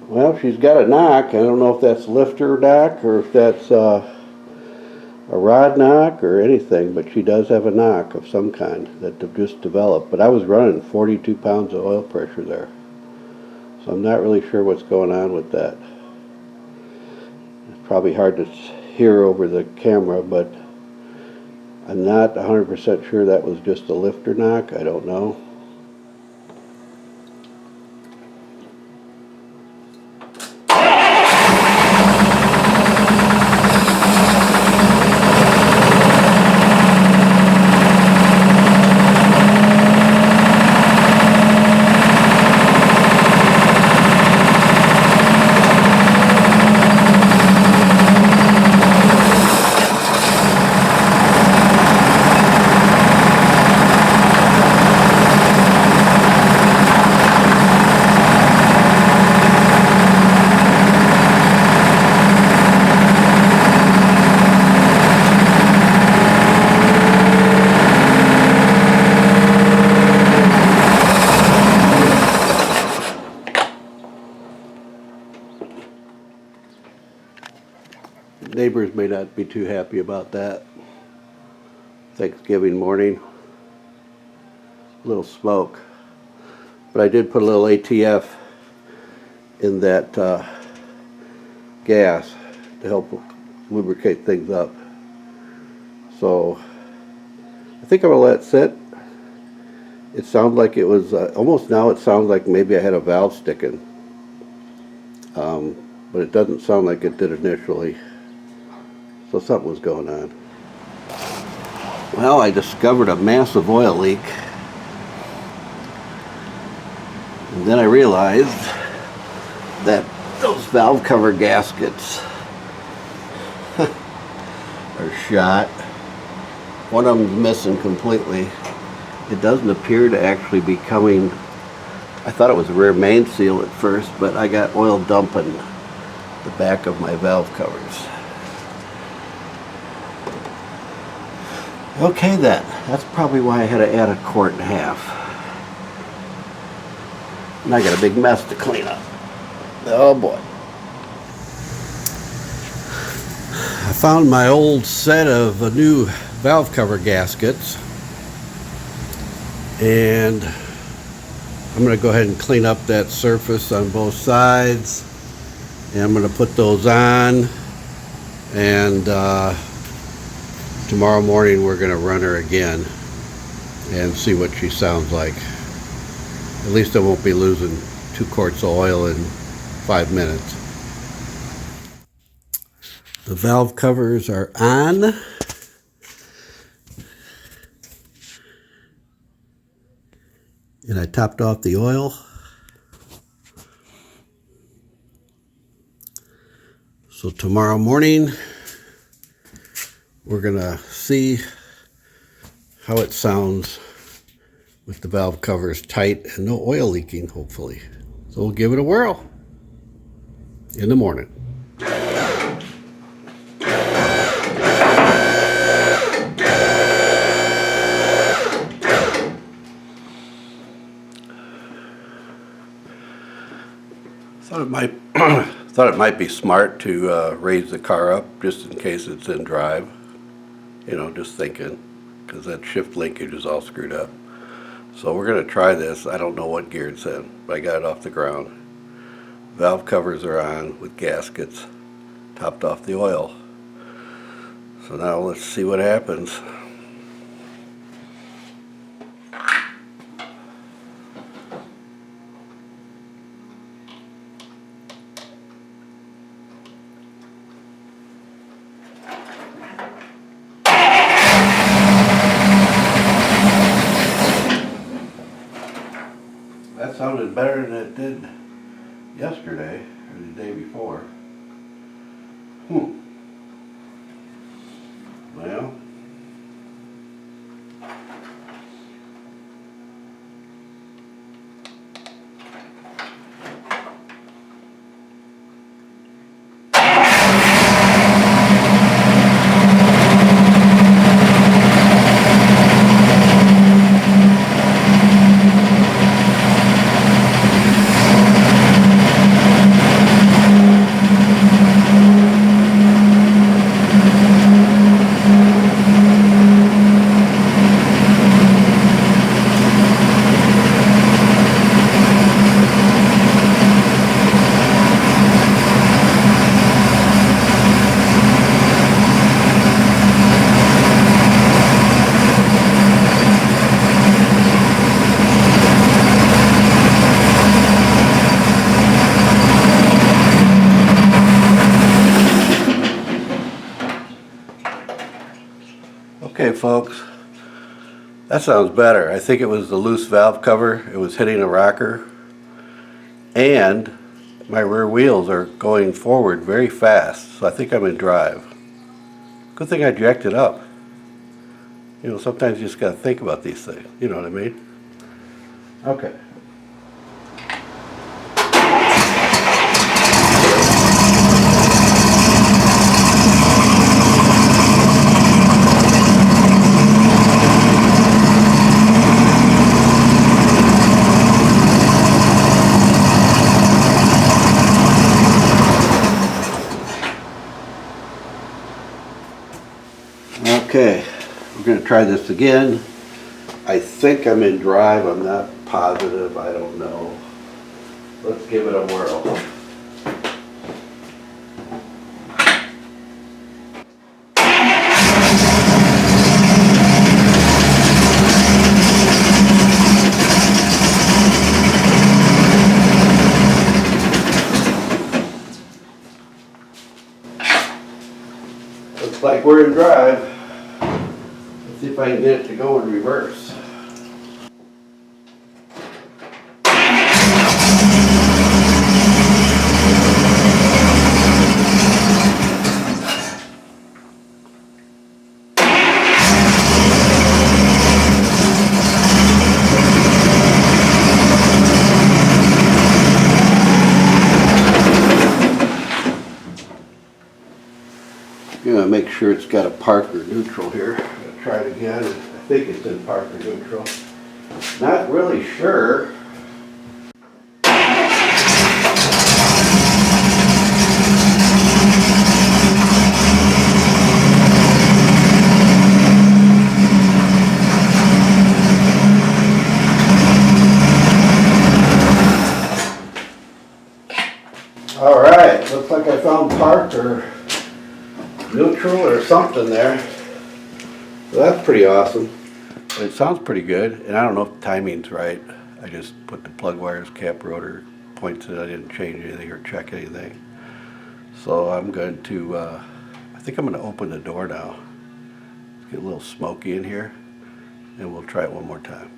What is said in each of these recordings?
Well, she's got a knock. I don't know if that's lifter knock or if that's a rod knock or anything, but she does have a knock of some kind that just developed. But I was running 42 pounds of oil pressure there, so I'm not really sure what's going on with that. It's probably hard to hear over the camera, but I'm not 100% sure that was just a lifter knock. I don't know. Neighbors may not be too happy about that. Thanksgiving morning, a little smoke. But I did put a little ATF in that gas to help lubricate things up. So I think I'm gonna let it sit. It sounds like it was, almost now it sounds like maybe I had a valve sticking. But it doesn't sound like it did initially. So something was going on. Well, I discovered a massive oil leak. And then I realized that those valve cover gaskets are shot. One of them's missing completely. It doesn't appear to actually be coming. I thought it was a rear main seal at first, but I got oil dumping the back of my valve covers. Okay then, that's probably why I had to add 1.5 quarts. And I got a big mess to clean up. Oh boy. I found my old set of new valve cover gaskets. And I'm going to go ahead and clean up that surface on both sides. And I'm going to put those on. And tomorrow morning we're going to run her again and see what she sounds like. At least I won't be losing 2 quarts of oil in 5 minutes. The valve covers are on. And I topped off the oil. So tomorrow morning we're gonna see how it sounds with the valve covers tight and no oil leaking, hopefully. So we'll give it a whirl in the morning. Thought it might be smart to raise the car up just in case it's in drive. You know, just thinking, because that shift linkage is all screwed up. So we're going to try this. I don't know what gear it's in, but I got it off the ground. valve covers are on with gaskets, topped off the oil. So now let's see what happens. That sounded better than it did yesterday or the day before. Well, okay, folks, that sounds better. I think it was the loose valve cover. It was hitting a rocker, and my rear wheels are going forward very fast, so I think I'm in drive. Good thing I jacked it up. You know, sometimes you just got to think about these things. You know what I mean? Okay. Okay, we're going to try this again. I think I'm in drive. I'm not positive. I don't know. Let's give it a whirl. Looks like we're in drive. Let's see if I can get it to go in reverse. I'm going to make sure it's got a park or neutral here. I'm going to try it again. I think it's in park or neutral. Not really sure. All right, looks like I found park or neutral or something there. So that's pretty awesome. But it sounds pretty good, and I don't know if the timing's right. I just put the plug wires, cap rotor, points it. I didn't change anything or check anything. So I'm going to, I think I'm going to open the door now. Let's get a little smoky in here, and we'll try it one more time.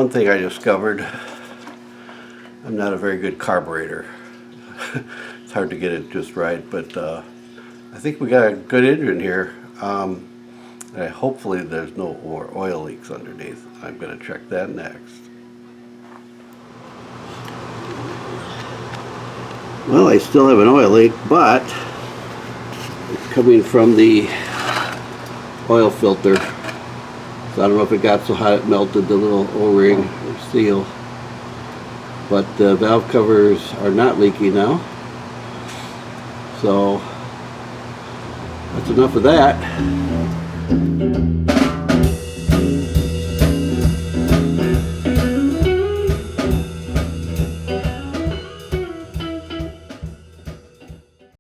one thing I discovered, I'm not a very good carburetor. It's hard to get it just right, but I think we got a good engine here. Hopefully there's no more oil leaks underneath. I'm going to check that next. Well, I still have an oil leak, but it's coming from the oil filter. So I don't know if it got so hot it melted the little O-ring or seal. But the valve covers are not leaking now. So that's enough of that.